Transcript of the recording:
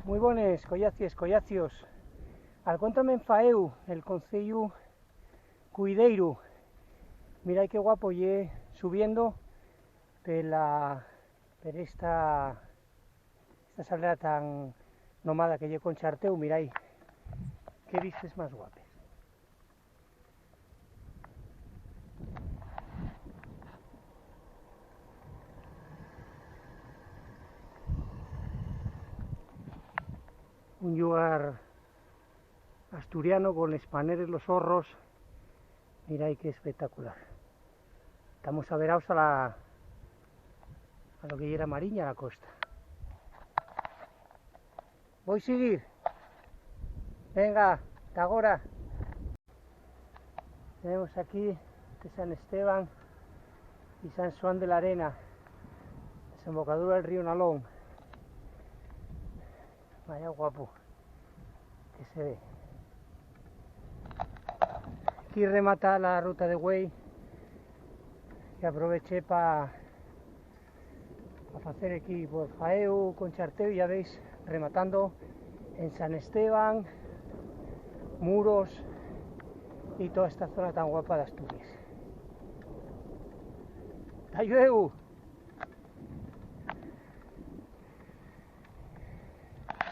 Muy bones, collacies, collacios. Alcóntrame en Faeu, el concello Cuideiro. Mirad qué guapo lle subiendo per esta salida tan nomada que lle con Charteu. Mirad qué vistes más guapes. Un lugar asturiano con les paneres, los horros. Mirad qué espectacular. Estamos averados a lo que era Mariña, la costa. Voy a seguir. Venga, hasta ahora. Tenemos aquí de San Esteban y San Juan de la Arena, desembocadura del río Nalón. Vaya guapo que se ve. Aquí remata la ruta de Güell, que aproveché para hacer aquí por Faeu con Charteu. Ya veis, rematando en San Esteban, Muros y toda esta zona tan guapa de Asturias. ¡Hasta luego!